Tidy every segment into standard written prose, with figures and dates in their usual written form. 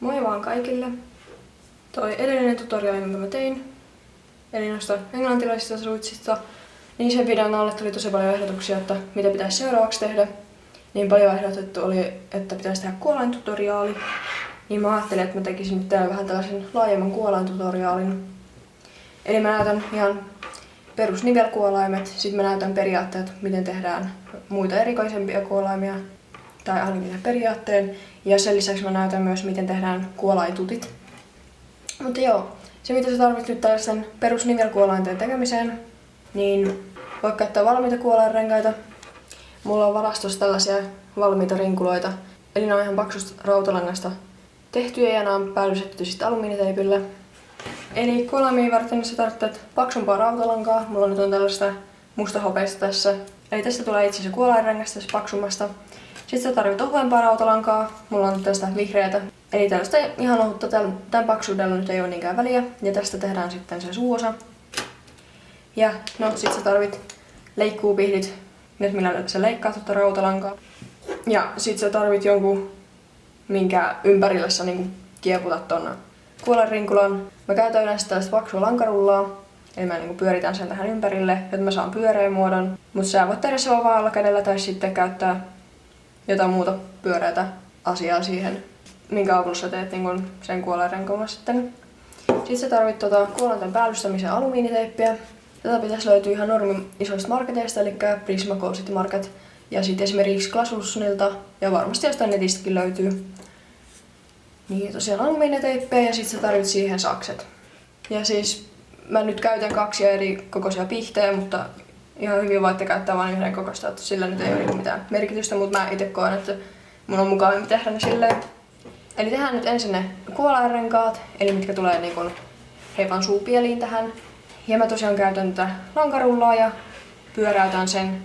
Moi vaan kaikille! Toi edellinen tutoriaali, minkä mä tein, eli noista englantilaisista suitsista, niin sen videon alle tuli tosi paljon ehdotuksia, että mitä pitäisi seuraavaksi tehdä. Niin paljon ehdotettu oli, että pitäisi tehdä kuolaintutoriaali. Niin mä ajattelin, että mä tekisin nyt teille vähän tällaisen laajemman kuolaintutoriaalin. Eli mä näytän ihan perusnivelkuolaimet, sit mä näytän periaatteet, miten tehdään muita erikoisempia kuolaimia, tai ainakin sen periaatteen. Ja sen lisäksi mä näytän myös, miten tehdään kuolaintutit. Mutta joo, se mitä sä tarvitset nyt tällaisen perusnivelkuolainten tekemiseen, niin voit käyttää valmiita kuolainrenkaita. Mulla on varastossa tällaisia valmiita rinkuloita, eli ne on ihan paksusta rautalangasta tehtyjä ja ne on päällysetty sitten alumiiniteipillä. Eli kuolaimia varten sä tarvitset paksumpaa rautalankaa. Mulla nyt on tällaista mustahopeista tässä. Eli tästä tulee itse asiassa kuolainrengas tässä paksummasta. Sitten sä tarvitset ohuempaa rautalankaa. Mulla on tästä vihreätä. Eli tällaista ihan ohutta, tämän paksuudella nyt ei ole niinkään väliä. Ja tästä tehdään sitten se suuosa. Ja no sit sä tarvit leikkuupihdit, nyt millä sä leikkaat tuota rautalankaa. Ja sit sä tarvit jonkun, minkä ympärillä sä niinku kieputat ton kuolainrinkulan. Mä käytän yleensä tällaista paksua lankarullaa. Eli mä niinku pyöritän sen tähän ympärille, jotta mä saan pyöreän muodon. Mut sä voit tehdä se vapaalla kädellä tai sitten käyttää jotain muuta pyöreätä asiaa siihen, minkä avulla sä teet niinku sen kuolainrenkulan sitten. Sitten sä tarvit kuolainten päällystämisen alumiiniteippiä. Tätä pitäisi löytyä ihan isoista marketeista, eli Prisma, Gold City Market. Ja sitten esimerkiksi Glasslussonilta, ja varmasti jostain netistäkin löytyy. Niin tosiaan alumiiniteippejä ja sitten sä tarvit siihen sakset. Ja siis mä nyt käytän 2 eri kokoisia pihtejä, mutta ihan hyvin voitte käyttää vain yhden kokoista, että sillä nyt ei ole mitään merkitystä, mutta mä itse koen, että mun on mukavampi tehdä ne silleen. Eli tehdään nyt ensin ne kuolainrenkaat, eli mitkä tulee niinku heipan suupieliin tähän. Ja mä tosiaan käytän tätä lankarullaa ja pyöräytän sen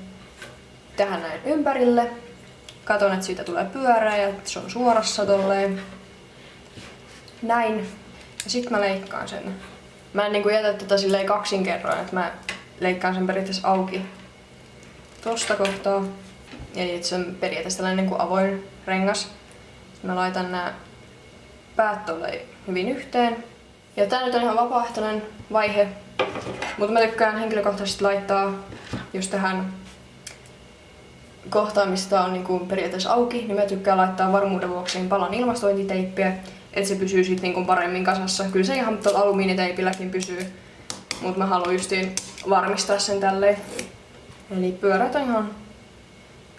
tähän näin ympärille. Katon, että siitä tulee pyöreä ja se on suorassa tolleen. Näin. Ja sit mä leikkaan sen. Mä en niinku jätä tätä silleen kaksinkerroin, että mä leikkaan sen periaatteessa auki tosta kohtaa. Eli että se on periaatteessa tällainen niinku avoin rengas. Sitten mä laitan nää päät tolleen hyvin yhteen. Ja tää nyt on ihan vapaaehtoinen vaihe. Mutta mä tykkään henkilökohtaisesti laittaa just tähän kohtaan, mistä on niinku periaatteessa auki, niin mä tykkään laittaa varmuuden vuoksi palan ilmastointiteippiä, että se pysyy sit niinku paremmin kasassa. Kyllä se ihan tuolla alumiiniteipilläkin pysyy, mutta mä haluan justiin varmistaa sen tälleen. Eli pyöräytän ihan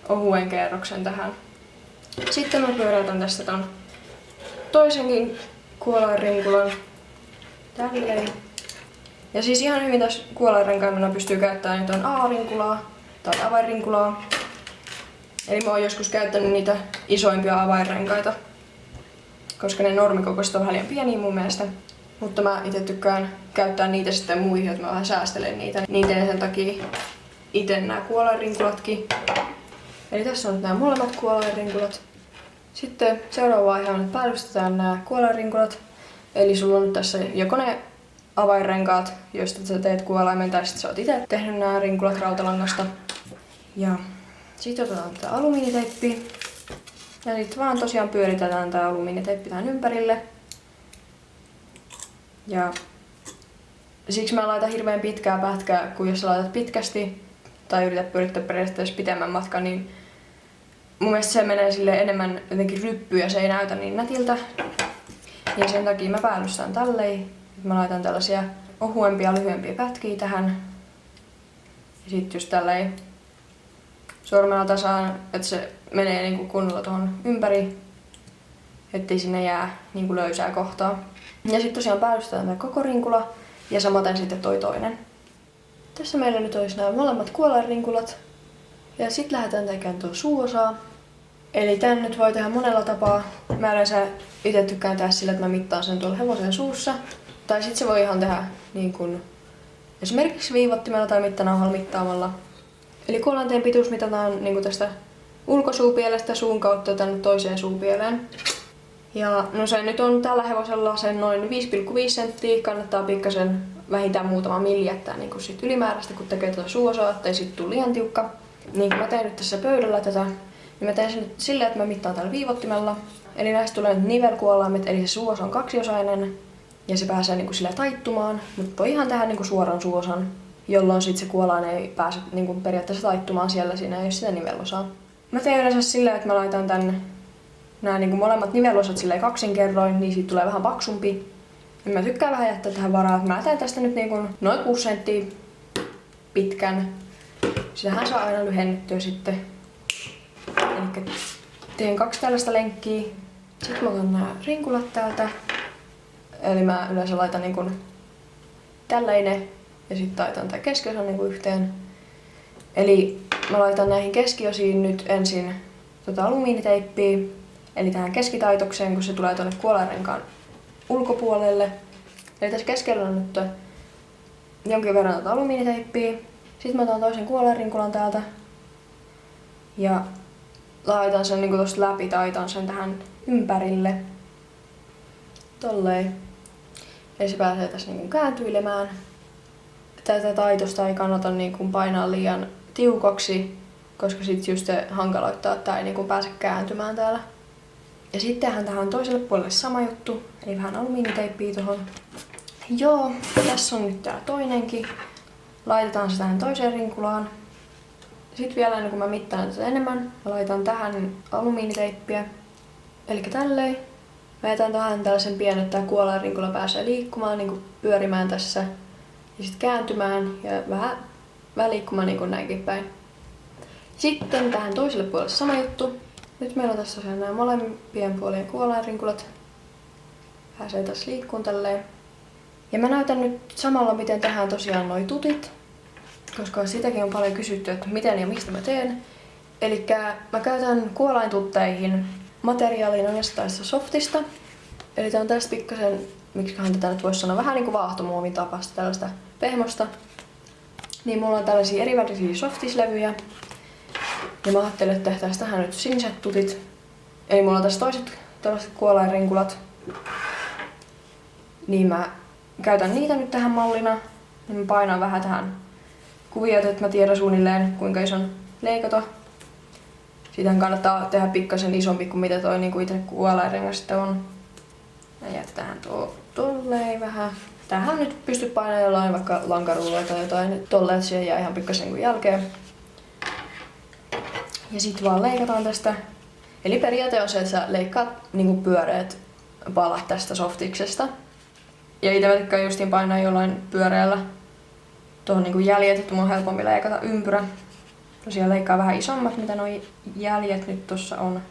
ohuen kerroksen tähän. Sitten mä pyöräytän tästä ton toisenkin kuolainrinkulan tälleen. Ja siis ihan hyvin tässä kuolainrenkaimella pystyy käyttämään jotain A-rinkulaa tai avainrinkulaa. Eli mä oon joskus käyttänyt niitä isoimpia avainrenkaita, koska ne normikokoiset on vähän liian pieniä mun mielestä. Mutta mä itse tykkään käyttää niitä sitten muihin, että mä vähän säästelen niitä. Niin teen sen takia ite nää kuolainrinkulatkin. Eli tässä on nyt nämä molemmat kuolainrinkulat. Sitten seuraava vaihe on, että päällystetään nämä kuolainrinkulat. Eli sulla on nyt tässä joko ne avainrenkaat, joista sä teet kuolaimen, tai sit sä oot ite tehnyt nämä rinkulat rautalangasta. Ja sitten otetaan tätä alumiiniteippiä. Ja sitten vaan tosiaan pyöritetään tää alumiiniteippi tähän ympärille. Ja siksi mä laitan hirveän pitkää pätkää, kun jos sä laitat pitkästi tai yrität pyörittää periaatteessa pitemmän matkan, niin mun mielestä se menee sille enemmän jotenkin ryppyyn ja se ei näytä niin nätiltä. Ja sen takia mä päällystän tälleen. Mä laitan tällaisia ohuempia, lyhyempiä pätkiä tähän. Ja sit just tälleen sormella tasaan, että se menee niinku kunnolla tuohon ympäri, ettei sinne jää niinku löysää kohtaa. Ja sit tosiaan päällystetään tää koko rinkula ja samaten sitten toi toinen. Tässä meillä nyt olisi nämä molemmat kuolainrinkulat. Ja sit lähdetään tekemään tuo suuosaa. Eli tän nyt voi tehdä monella tapaa. Mä yleensä ite tykkään tehdä sillä, että mä mittaan sen tuolla hevosen suussa. Tai sit se voi ihan tehdä niin kuin esimerkiksi viivottimella tai mittanauhalla mittaamalla. Eli kuolainten pituus mitataan niin kuin tästä ulkosuupielestä suun kautta tänne toiseen suupieleen. Ja no se nyt on tällä hevosella sen noin 5,5 senttiä. Kannattaa pikkasen vähintään muutama milli jättää niin kuin sit ylimääräistä, kun tekee tuota suuosaa, ettei sit tule liian tiukka. Niin kuin mä teen nyt tässä pöydällä tätä, niin mä teen sen nyt silleen, että mä mittaan tällä viivottimella. Eli näistä tulee nyt nivelkuolaimet, eli se suos on kaksiosainen ja se pääsee niinku sillä taittumaan, mutta voi ihan tehdä niinku suoran suosan, jolloin sit se kuolain ei pääse niinku periaatteessa taittumaan siellä, siinä ei ole sitä nivelosaa. Mä teen yleensä silleen, että mä laitan tän nämä niinku molemmat nivelosat silleen kaksinkerroin, niin siitä tulee vähän paksumpi. Ja mä tykkään vähän jättää tähän varaa. Mä teen tästä nyt niinku noin 6 senttiä pitkän. Sitähän saa aina lyhennettyä sitten. Eli teen 2 tällaista lenkkiä. Sitten mä otan nämä rinkulat täältä. Eli mä yleensä laitan niinku tällainen ja sitten taitan tää keskiosan niinku yhteen. Eli mä laitan näihin keskiosiin nyt ensin alumiiniteippiä. Eli tähän keskitaitokseen, kun se tulee tuonne kuolainrenkaan ulkopuolelle. Eli tässä keskellä on nyt jonkin verran alumiiniteippiä. Sitten mä otan toisen kuolainrinkulan täältä. Ja laitan sen niinku tosta läpi, taitan sen tähän ympärille. Tolleen. Eli se pääsee tässä niinku kääntyilemään. Tätä taitosta ei kannata niinku painaa liian tiukaksi, koska sit just se hankaloittaa, että tää ei niinku pääse kääntymään täällä. Ja sittenhän tähän toiselle puolelle sama juttu, eli vähän alumiiniteippiä tuohon. Joo, tässä on nyt tää toinenkin. Laitetaan se tähän toiseen rinkulaan. Sitten vielä ennen kuin mä mittaan tätä enemmän, mä laitan tähän alumiiniteippiä. Eli tälleen. Mä jätän tähän tällaisen pienen, että tää kuolainrinkula pääsee liikkumaan, niin kuin pyörimään tässä. Ja sitten kääntymään ja vähän liikkumaan niin kuin näinkin päin. Sitten tähän toiselle puolelle sama juttu. Nyt meillä on tässä nämä molempien puolien kuolainrinkulat. Pääsee tässä liikkuun tälleen. Ja mä näytän nyt samalla, miten tehdään tosiaan noi tutit. Koska sitäkin on paljon kysytty, että miten ja mistä mä teen. Elikkä mä käytän kuolaintutteihin materiaalin onnestaista softista. Eli tää on tästä pikkasen, miksiköhän tätä nyt voisi sanoa, vähän niinku vaahtomuovin tapasta, tällaista pehmosta. Niin mulla on tällaisia erivärisiä softislevyjä. Ja mä ajattelin, että tehtäisiin tähän nyt siniset tutit. Eli mulla on tässä toiset tällaiset kuolainrinkulat. Niin mä käytän niitä nyt tähän mallina. Niin mä painan vähän tähän kuviot, että mä tiedän suunnilleen kuinka ison leikata. Siitähän kannattaa tehdä pikkasen isompi kuin mitä toi niinku itse kuolainrengas sitten on. Ja jätetään tolleen vähän. Tähän nyt pystyy painamaan jollain vaikka lankaruulla tai jotain tolleen, että siihen jää ihan pikkasen kuin jälkeen. Ja sit vaan leikataan tästä. Eli periaate on se, että sä leikkaat niinku pyöreät palat tästä softiksesta. Ja itse mä tykkään justiin painaa jollain pyöreällä tuohon niinku jäljet, että mun on helpompi leikata ympyrä. Tosiaan leikkaa vähän isommat, mitä noi jäljet nyt tossa on.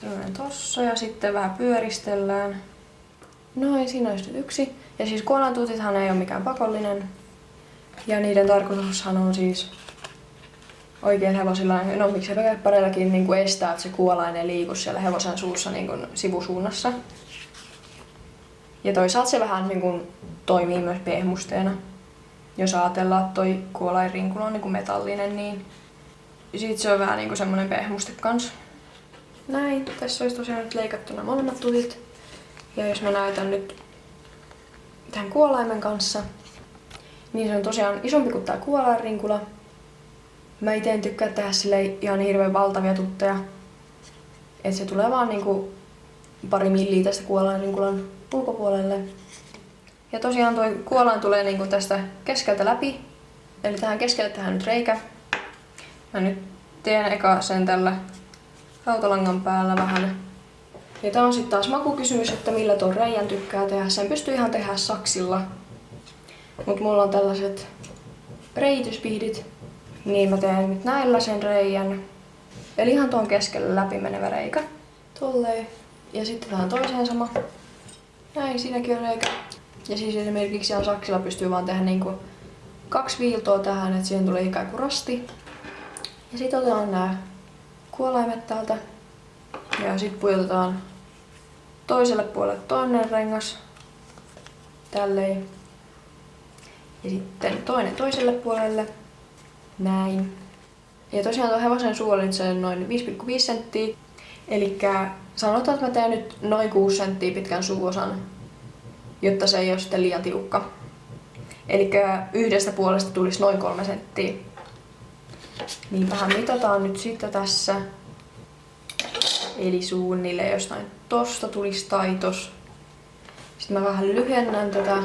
Sellainen tossa ja sitten vähän pyöristellään. Noin, siinä olisi nyt yksi. Ja siis kuolaintutithan ei ole mikään pakollinen. Ja niiden tarkoitushan on siis oikein hevosilla, no miksei pareillakin niin estää, että se kuolain ei liiku siellä hevosen suussa niin kuin sivusuunnassa. Ja toisaalta se vähän niin kuin toimii myös pehmusteena. Jos ajatellaan, että toi kuolainrinkula on niin kuin metallinen, niin sit se on vähän niin kuin semmonen pehmuste kans. Näin, tässä olisi tosiaan nyt leikattuna molemmat tutit. Ja jos mä näytän nyt tämän kuolaimen kanssa, niin se on tosiaan isompi kuin tää kuolainrinkula. Mä ite en tykkää tehdä sille ihan hirveän valtavia tutteja. Et se tulee vaan niinku pari milliä tästä kuolainrinkulan ulkopuolelle. Ja tosiaan toi kuolain tulee niinku tästä keskeltä läpi. Eli tähän keskelle tehdään nyt reikä. Mä nyt teen eka sen tällä rautalangan päällä vähän. Ja tää on sitten taas makukysymys, että millä tuon reijän tykkää tehdä. Sen pystyy ihan tehdä saksilla. Mut mulla on tällaiset reiityspihdit. Niin mä teen nyt näillä sen reijän. Eli ihan tuon keskelle läpi menevä reikä. Tolleen. Ja sitten tähän toiseen sama. Näin, siinäkin on reikä. Ja siis esimerkiksi ihan saksilla pystyy vaan tehdä niinku 2 viiltoa tähän, että siihen tulee ikään kuin rasti. Ja sitten otetaan nämä kuolaimet täältä. Ja sitten pujotetaan toiselle puolelle toinen rengas. Tälleen. Ja sitten toinen toiselle puolelle. Näin. Ja tosiaan tuo hevosen suu oli nyt se noin 5,5 senttiä. Elikkä sanotaan, että mä teen nyt noin 6 senttiä pitkän suuosan, jotta se ei ole sitten liian tiukka. Elikkä yhdestä puolesta tulisi noin 3 senttiä. Niin vähän mitataan nyt sitten tässä. Eli suunnilleen jostain tosta tulisi taitos. Sitten mä vähän lyhennän tätä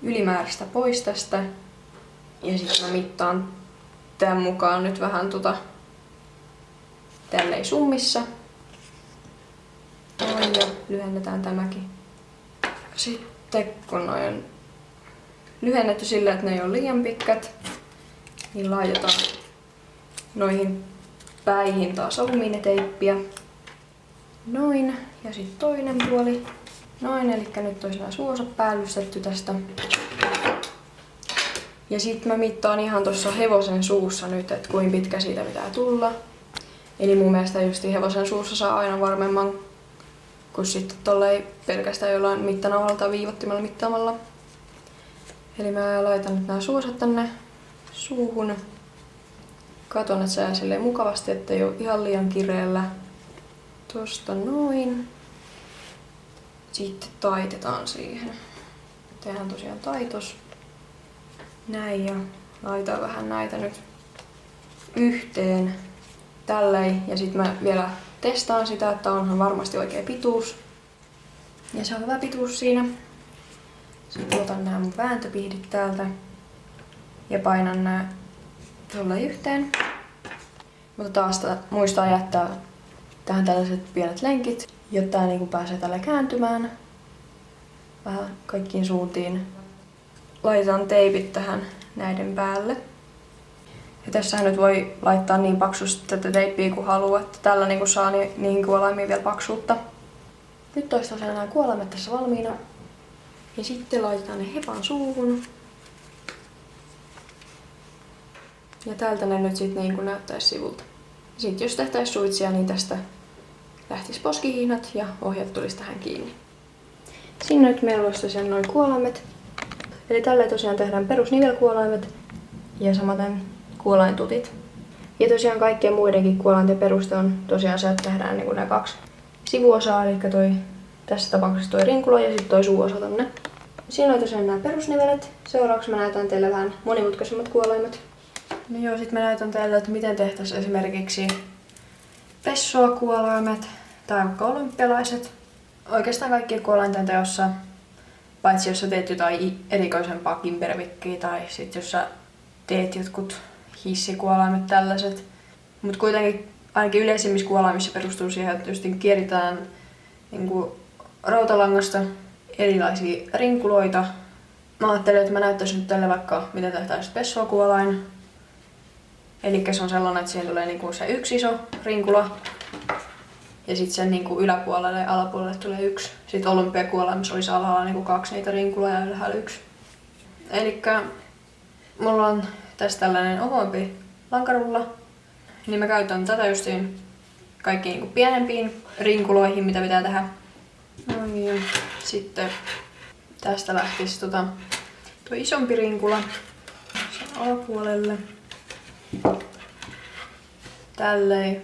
ylimääräistä pois tästä. Ja sitten mä mittaan tämän mukaan nyt vähän tälleen summissa. Noin, ja lyhennetään tämäkin. Sitten kun noin on lyhennetty sillä, että ne ei ole liian pitkät, niin laitetaan noihin päihin taas alumiiniteippiä. Noin, ja sitten toinen puoli. Noin, eli nyt olisi nämä suosat päällystetty tästä. Ja sitten mä mittaan ihan tuossa hevosen suussa nyt, että kuinka pitkä siitä pitää tulla. Eli mun mielestä just hevosen suussa saa aina varmemman kuin sitten tollei pelkästään jollain mittanauhalla tai viivottimella mittaamalla. Eli mä laitan nyt nämä suosat tänne suuhun. Katon, että se jää silleen mukavasti, ettei ole ihan liian kireellä. Tosta noin. Sitten taitetaan siihen. Tehdään tosiaan taitos. Näin, ja laitan vähän näitä nyt yhteen. Tälleen. Ja sitten mä vielä testaan sitä, että onhan varmasti oikea pituus. Ja se on hyvä pituus siinä. Sitten otan nämä mun vääntöpihdit täältä. Ja painan nämä tuolle yhteen. Mutta taas muistaa jättää tähän tällaiset pienet lenkit, jotta tää niinku pääsee tällä kääntymään vähän kaikkiin suuntiin. Laitetaan teipit tähän näiden päälle. Ja tässähän nyt voi laittaa niin paksusti tätä teippiä kuin haluaa, että tällä niinku saa niihin kuolaimiin vielä paksuutta. Nyt olisi tosiaan nämä kuolaimet tässä valmiina. Ja sitten laitetaan ne hepan suuhun. Ja tältä ne nyt sitten niin näyttäisi sivulta. Sitten jos tehtäisiin suitsia, niin tästä lähtisi poskihihnat ja ohjat tulisi tähän kiinni. Siinä nyt meillä olisi tosiaan noin kuolaimet. Eli tällä tosiaan tehdään perusnivelkuolaimet ja samaten kuolaintutit. Ja tosiaan kaikkien muidenkin kuolainten peruste on tosiaan se, että tehdään niin nämä kaksi sivuosaa, eli tässä tapauksessa toi rinkula ja sitten toi suuosa tonne. Siinä on tosiaan nämä perusnivelet. Seuraavaksi mä näytän teille vähän monimutkaisemmat kuolaimet. No joo, sit mä näytän teille, että miten tehtäisiin esimerkiksi pessoa-kuolaimet tai vaikka olympialaiset. Oikeastaan kaikkien kuolainten teossa, paitsi jos sä teet jotain erikoisempaa kimbervikkiä tai sit jos sä teet jotkut hissikuolaimet tällaiset. Mut kuitenkin ainakin yleisimmissä kuolaimissa perustuu siihen, että just kierritään niinku rautalangasta erilaisia rinkuloita. Mä ajattelin, että mä näyttäisin nyt teille vaikka miten tehtäisiin pessoa-kuolain. Eli se on sellainen, että siihen tulee niinku se yksi iso rinkula ja sitten sen niinku yläpuolelle ja alapuolelle tulee yksi. Sitten olympiakuolaimissa olisi alhaalla niinku kaksi niitä rinkuloja ja ylhäällä yksi. Eli mulla on tässä tällainen ohuempi lankarulla, niin mä käytän tätä justiin kaikkiin niinku pienempiin rinkuloihin, mitä pitää tehdä. No niin, sitten tästä lähtisi tuo isompi rinkula sen alapuolelle. Tälleen.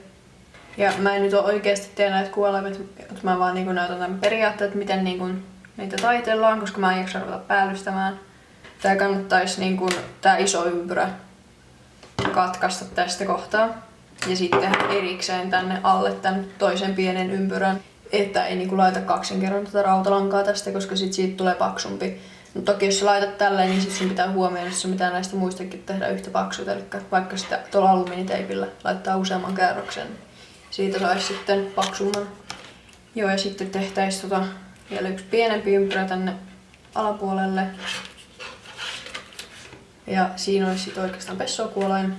Ja mä en nyt ole oikeasti tee näitä kuolaimet, mutta mä vaan niinku näytän tämän periaatteet, miten niinku niitä taitellaan, koska mä en jaksa ruveta päällystämään. Tää kannattaisi niinku tää iso ympyrä katkaista tästä kohtaa. Ja sitten erikseen tänne alle tän toisen pienen ympyrän, että ei niinku laita kaksin kerran tätä rautalankaa tästä, koska sit siitä tulee paksumpi. No toki jos sä laitat tälleen, niin sit sun pitää huomioida, että mitään näistä muistakin tehdä yhtä paksuutta. Eli vaikka sitä tuolla alumiiniteipillä laittaa useamman käännöksen, siitä saisi sitten paksumman. Joo, ja sitten tehtäisiin vielä yksi pienempi ympyrä tänne alapuolelle. Ja siinä olisi sitten oikeastaan pessoakuolain.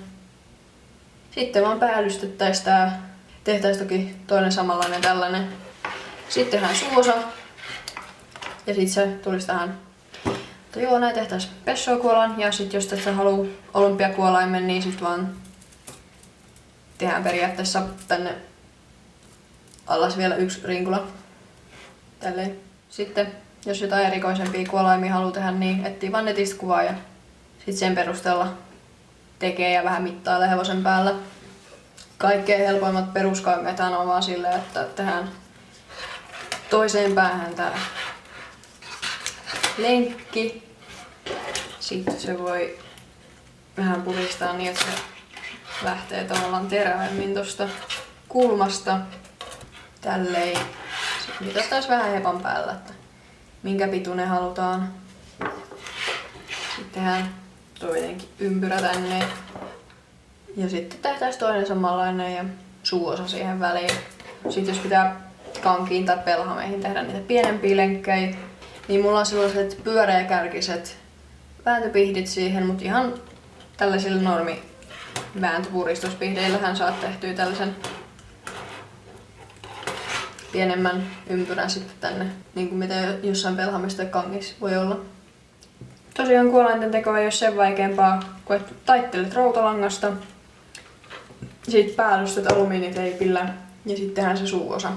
Sitten vaan päällystettäisiin tää. Tehtäisiin toki toinen samanlainen tällainen. Sitten tehdään suosa. Ja sitten se tulisi tähän. Mutta joo, näin tehtäisiin pessoakuolan. Ja sitten jos tästä haluaa olympiakuolaimen, niin sitten vaan tehdään periaatteessa tänne alas vielä yksi rinkula. Tälleen. Sitten jos jotain erikoisempia kuolaimia haluaa tehdä, niin etsii vaan netistä kuvaa ja sitten sen perusteella tekee ja vähän mittailee hevosen päällä. Kaikkein helpoimmat peruskaimethan on vaan silleen, että tehdään toiseen päähän tää lenkki. Sitten se voi vähän puristaa niin, että se lähtee tavallaan terävemmin tosta kulmasta. tälleen. Sitten mitataan vähän hepan päällä, että minkä pituinen halutaan. Sitten tehdään toinenkin ympyrä tänne. Ja sitten tehtäisiin toinen samanlainen ja suuosa siihen väliin. Sitten jos pitää kankiin tai pelhameihin tehdä niitä pienempiä lenkkejä, niin mulla on sellaiset pyöreäkärkiset vääntöpihdit siihen, mutta ihan tällaisilla normi vääntöpuristuspihdeillähän saat tehtyä tällaisen pienemmän ympyrän sitten tänne, niin kuin mitä jossain pelhamissa tai kangissa voi olla. Tosiaan kuolainten teko ei ole sen vaikeampaa, kuin että taittelet rautalangasta, sitten päällystet alumiiniteipillä ja sitten tehdään se suuosa.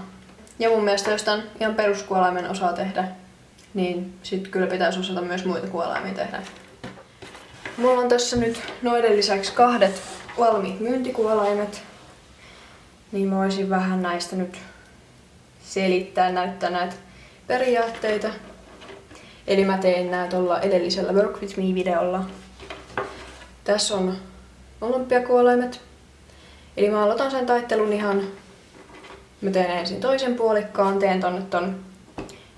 Ja mun mielestä jos tämän ihan peruskuolaimen osaa tehdä, niin sitten kyllä pitäisi osata myös muita kuolaimia tehdä. Mulla on tässä nyt noiden lisäksi 2 valmiit myyntikuolaimet, niin mä voisin vähän näistä nyt selittää, näyttää näitä periaatteita. Eli mä tein nää tuolla edellisellä Work With Me-videolla. Tässä on olympiakuolaimet. Eli mä aloitan sen taittelun ihan... Mä teen ensin toisen puolikkaan, teen tonne ton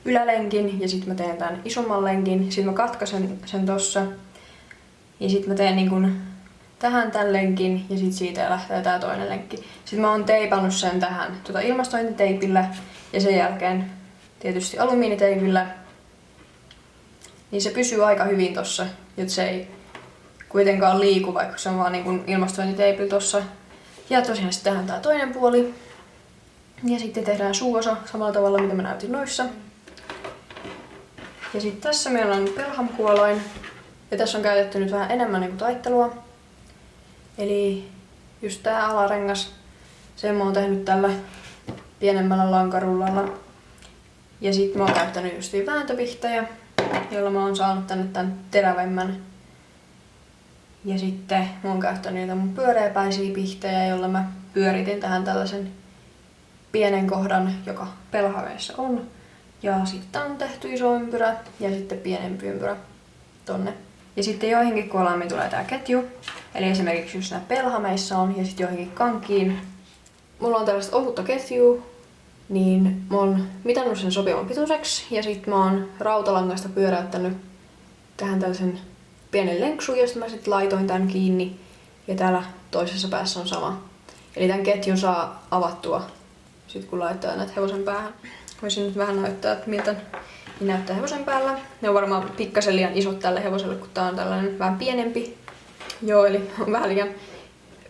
ylälenkin ja sitten mä teen tän isomman lenkin. Sitten mä katkaisen sen tossa. Ja sitten mä teen niin kun tähän tän lenkin ja sitten siitä lähtee tää toinen lenkki. Sitten mä oon teipannut sen tähän ilmastointiteipillä ja sen jälkeen tietysti alumiiniteipillä. Niin se pysyy aika hyvin tossa, jotta se ei kuitenkaan liiku, vaikka se on vaan niin kun ilmastointiteipillä tossa. Ja tosiaan sitten tähän tää toinen puoli. Ja sitten tehdään suuosa samalla tavalla, mitä mä näytin noissa. Ja sitten tässä meillä on pelhamkuolain. Ja tässä on käytetty nyt vähän enemmän niin kuin taittelua. Eli just tää alarengas, sen mä oon tehnyt tällä pienemmällä lankarullalla. Ja sit mä oon käyttänyt justiin vääntöpihtejä, jolla mä oon saanut tänne tän terävemmän. Ja sitten mä oon käyttänyt niitä mun pyöreäpäisiä pihtejä, jolla mä pyöritin tähän tällaisen pienen kohdan, joka pelhaveessa on. Ja sitten on tehty iso ympyrä ja sitten pienempi ympyrä tonne. Ja sitten joihinkin kuolaimiin tulee tää ketju. Eli esimerkiksi just nää pelhameissa on ja sitten joihinkin kankiin. Mulla on tällaista ohutta ketjua, niin mä oon mitannut sen sopivan pituiseksi ja sitten mä oon rautalangasta pyöräyttänyt tähän tällaisen pienen lenksun, josta mä sitten laitoin tän kiinni. Ja täällä toisessa päässä on sama. Eli tän ketjun saa avattua sit kun laittaa näitä hevosen päähän. Voisin nyt vähän näyttää, että miltä ne näyttää hevosen päällä. Ne on varmaan pikkasen liian isot tälle hevoselle, kun tää on tällainen vähän pienempi. Joo, eli on vähän liian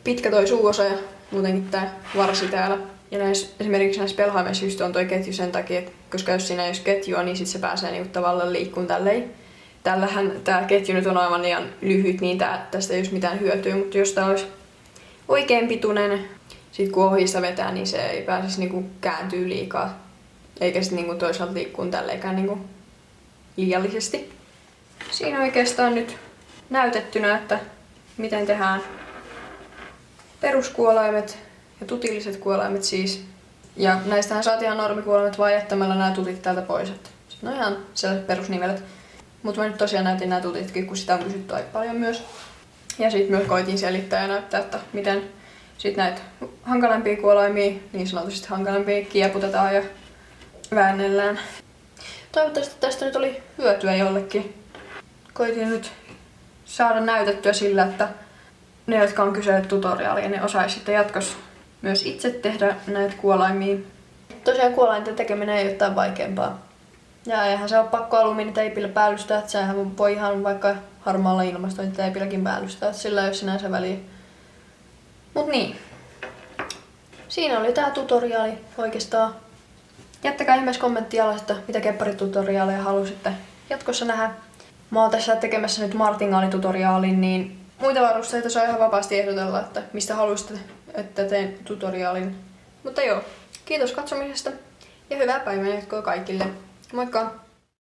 pitkä toi suuosa ja muutenkin tää varsi täällä. Ja esimerkiksi näissä pelhaimeissa just on toi ketju sen takia, koska jos siinä ei olisi ketjua, niin sit se pääsee niinku tavallaan liikkuun tälleen. Tällähän tää ketju nyt on aivan liian lyhyt, niin tästä ei olisi mitään hyötyä, mutta jos tää olisi oikein pituinen, sit kun ohista vetää, niin se ei pääsisi niinku kääntyä liikaa. Eikä sit niinku toisaalta liikkuun tälleekään niinku liiallisesti. Siinä oikeastaan nyt näytettynä, että miten tehdään peruskuolaimet ja tutilliset kuolaimet siis. Ja näistähän saat ihan normikuolaimet vaan jättämällä nämä tutit täältä pois. Sitten on ihan sellaiset perusnivelet. Mutta mä nyt tosiaan näytin nämä tutitkin, kun sitä on kysytty aika paljon myös. Ja sitten myös koitin selittää ja näyttää, että miten sitten näitä hankalampia kuolaimia, niin sanotusti hankalampia, kieputetaan ja väännellään. Toivottavasti tästä nyt oli hyötyä jollekin. Koitin nyt saada näytettyä sillä, että ne, jotka on kysellyt tutoriaalia, ne osaisi sitten jatkossa myös itse tehdä näitä kuolaimia. Tosiaan kuolainten tekeminen ei ole jotain vaikeampaa. Ja eihän se ole pakko alumiiniteipillä päällystää, että sehän voi ihan vaikka harmaalla ilmastointiteipilläkin päällystää, että sillä ei ole sinänsä väliä. Mut niin. Siinä oli tää tutoriaali oikeastaan. Jättäkää ihmeessä kommenttia alas, että mitä kepparitutoriaaleja halusitte jatkossa nähdä. Mä oon tässä tekemässä nyt martingaalitutoriaalin, niin muita varusteita saa ihan vapaasti ehdotella, että mistä haluaisitte, että teen tutoriaalin. Mutta joo, kiitos katsomisesta ja hyvää päivää jatkoa kaikille. Moikka!